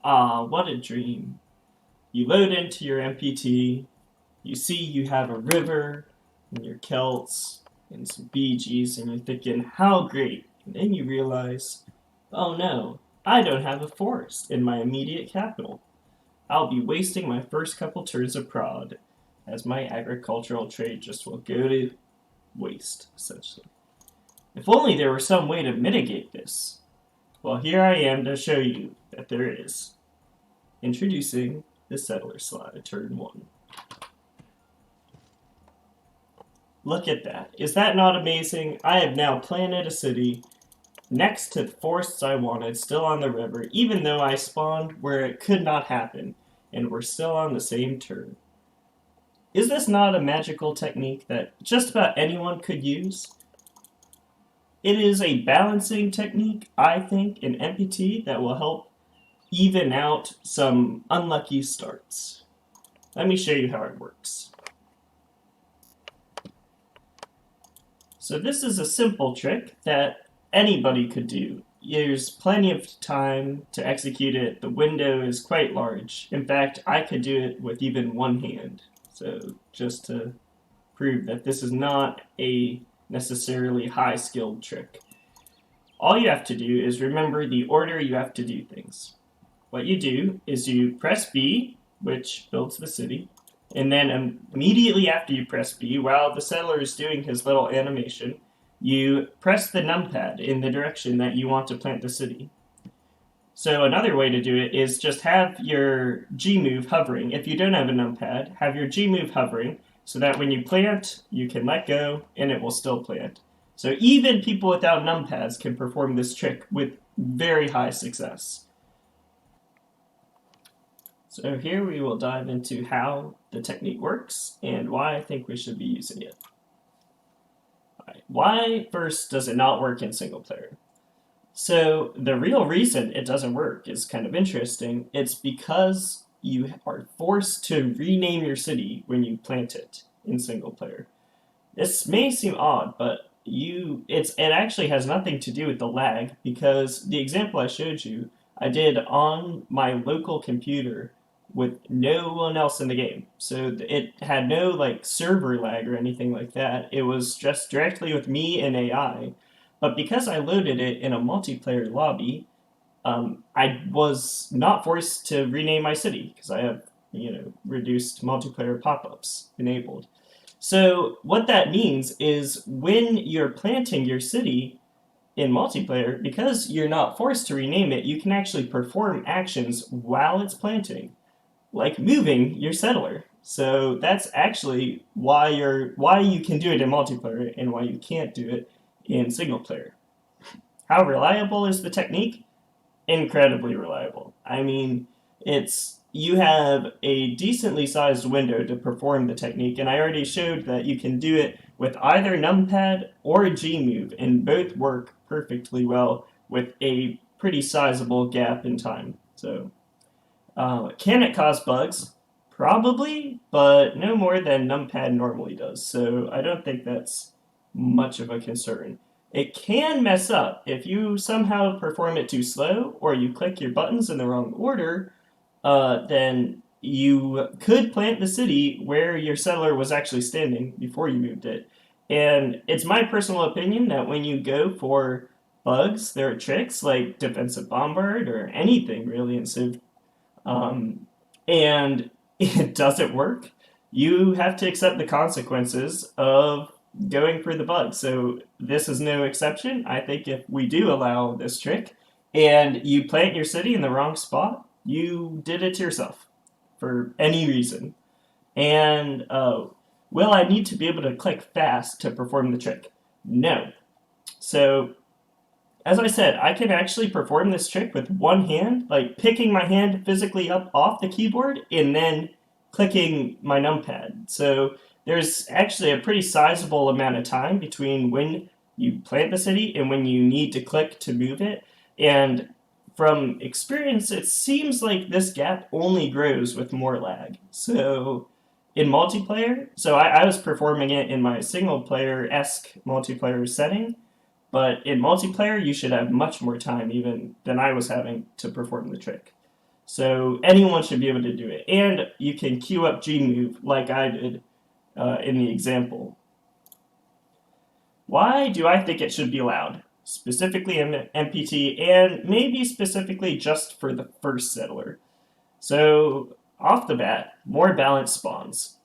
Ah, what a dream. You load into your MPT, you see you have a river and your Celts and some Bee Gees, and you're thinking, how great. And then you realize, oh no, I don't have a forest in my immediate capital. I'll be wasting my first couple turns of prod, as my agricultural trade just will go to waste, essentially. If only there were some way to mitigate this. Well, here I am to show you that there is. Introducing the Settler slide, turn 1. Look at that. Is that not amazing? I have now planted a city next to the forests I wanted, still on the river, even though I spawned where it could not happen, and we're still on the same turn. Is this not a magical technique that just about anyone could use? It is a balancing technique, I think, in MPT that will help even out some unlucky starts. Let me show you how it works. So this is a simple trick that anybody could do. There's plenty of time to execute it. The window is quite large. In fact, I could do it with even one hand. So just to prove that this is not a necessarily high-skilled trick. All you have to do is remember the order you have to do things. What you do is you press B, which builds the city, and then immediately after you press B, while the settler is doing his little animation, you press the numpad in the direction that you want to plant the city. So another way to do it is just have your G move hovering. If you don't have a numpad, have your G move hovering so that when you plant, you can let go and it will still plant. So even people without numpads can perform this trick with very high success. So here we will dive into how the technique works and why I think we should be using it. Right. Why, first, does it not work in single player? So the real reason it doesn't work is kind of interesting. It's because you are forced to rename your city when you plant it in single player. This may seem odd, but it actually has nothing to do with the lag, because the example I showed you, I did on my local computer with no one else in the game. So it had no like server lag or anything like that. It was just directly with me and AI. But because I loaded it in a multiplayer lobby, I was not forced to rename my city because I have, reduced multiplayer pop-ups enabled. So what that means is when you're planting your city in multiplayer, because you're not forced to rename it, you can actually perform actions while it's planting, like moving your settler. So that's actually why you can do it in multiplayer and why you can't do it in single player. How reliable is the technique? Incredibly reliable. I mean, you have a decently sized window to perform the technique, and I already showed that you can do it with either numpad or Gmove, and both work perfectly well with a pretty sizable gap in time. So, can it cause bugs? Probably, but no more than numpad normally does. So I don't think that's much of a concern. It can mess up if you somehow perform it too slow or you click your buttons in the wrong order. Then you could plant the city where your settler was actually standing before you moved it. And it's my personal opinion that when you go for bugs, there are tricks like defensive bombard or anything really in Civ, and it doesn't work. You have to accept the consequences of going for the bug. So this is no exception. I think if we do allow this trick and you plant your city in the wrong spot, you did it to yourself for any reason. And will I need to be able to click fast to perform the trick? No. So as I said, I can actually perform this trick with one hand, like picking my hand physically up off the keyboard and then clicking my numpad. So there's actually a pretty sizable amount of time between when you plant the city and when you need to click to move it. And from experience, it seems like this gap only grows with more lag. So in multiplayer, I was performing it in my single player-esque multiplayer setting, but in multiplayer, you should have much more time even than I was having to perform the trick. So anyone should be able to do it. And you can queue up Gmove like I did in the example. Why do I think it should be allowed? Specifically in MPT, and maybe specifically just for the first settler. So, off the bat, more balanced spawns.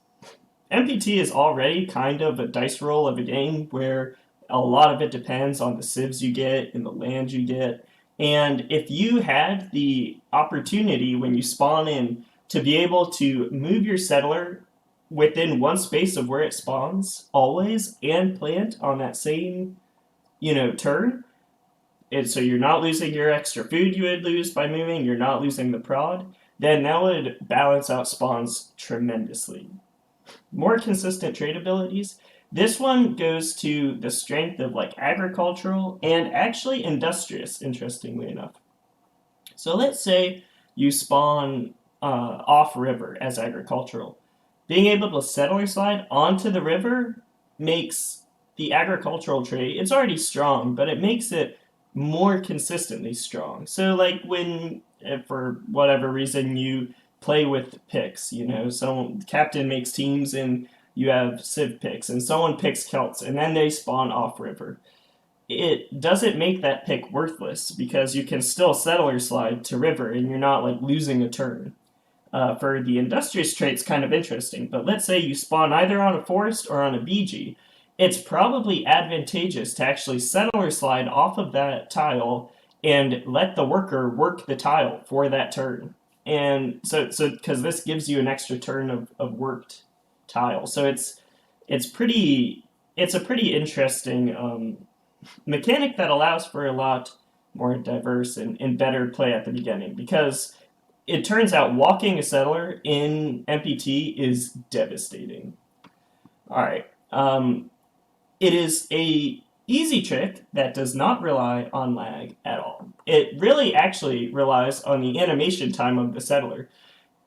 MPT is already kind of a dice roll of a game where a lot of it depends on the civs you get and the land you get. And if you had the opportunity when you spawn in to be able to move your settler within one space of where it spawns always and plant on that same, turn, and so you're not losing your extra food you would lose by moving, you're not losing the prod, then that would balance out spawns tremendously. More consistent trade abilities. This one goes to the strength of like agricultural and actually industrious, interestingly enough. So let's say you spawn off river as agricultural. Being able to settler slide onto the river makes the agricultural trade, it's already strong, but it makes it more consistently strong. So like when, if for whatever reason you play with picks, someone captain makes teams and you have civ picks and someone picks Celts and then they spawn off river. It doesn't make that pick worthless because you can still settler slide to river and you're not like losing a turn. For the industrious trait, it's kind of interesting, but let's say you spawn either on a forest or on a BG. It's probably advantageous to actually settler slide off of that tile and let the worker work the tile for that turn. And so because this gives you an extra turn of worked tile. So it's a pretty interesting mechanic that allows for a lot more diverse and better play at the beginning, because it turns out walking a settler in MPT is devastating. All right. It is a easy trick that does not rely on lag at all. It really actually relies on the animation time of the settler.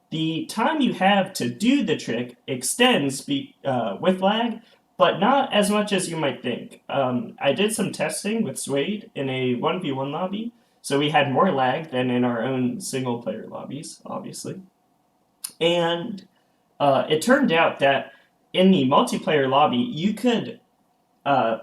The time you have to do the trick extends with lag, but not as much as you might think. I did some testing with Suede in a 1v1 lobby, so we had more lag than in our own single player lobbies, obviously. And it turned out that in the multiplayer lobby, you could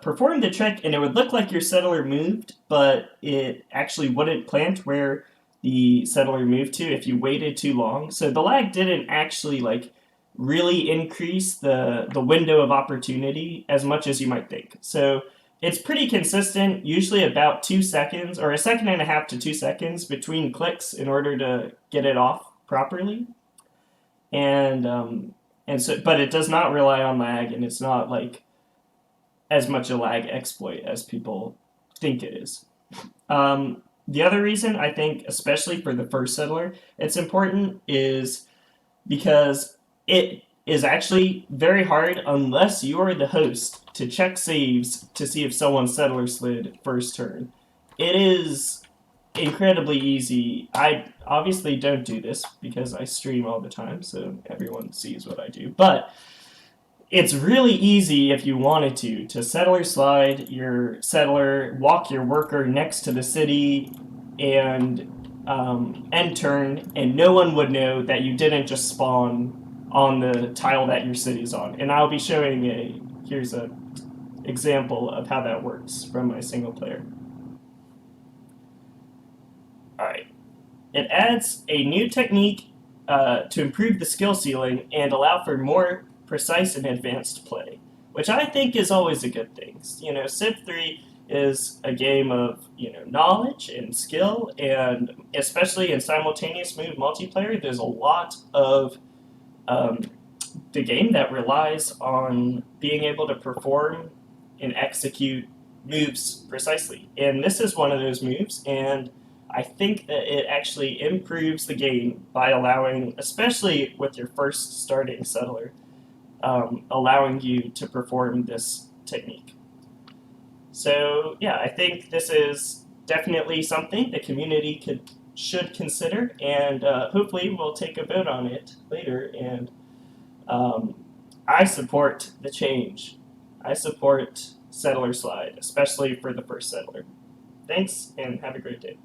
perform the trick and it would look like your settler moved, but it actually wouldn't plant where the settler moved to if you waited too long. So the lag didn't actually like really increase the window of opportunity as much as you might think. So it's pretty consistent, usually about 2 seconds or a second and a half to 2 seconds between clicks in order to get it off properly. And so, but it does not rely on lag, and it's not like as much a lag exploit as people think it is. The other reason I think, especially for the first settler, it's important is because it is actually very hard, unless you are the host, to check saves to see if someone's settler slid first turn. It is incredibly easy. I obviously don't do this because I stream all the time, so everyone sees what I do. But it's really easy if you wanted to settler slide your settler, walk your worker next to the city, and end turn, and no one would know that you didn't just spawn on the tile that your city's on. And I'll be showing here's a example of how that works from my single player. Alright. It adds a new technique to improve the skill ceiling and allow for more precise and advanced play, which I think is always a good thing. Civ 3 is a game of knowledge and skill, and especially in simultaneous move multiplayer, there's a lot of the game that relies on being able to perform and execute moves precisely. And this is one of those moves, and I think that it actually improves the game by allowing, especially with your first starting settler, allowing you to perform this technique. So yeah, I think this is definitely something the community should consider, and hopefully we'll take a vote on it later. And I support the change. I support settler slide, especially for the first settler. Thanks, and have a great day.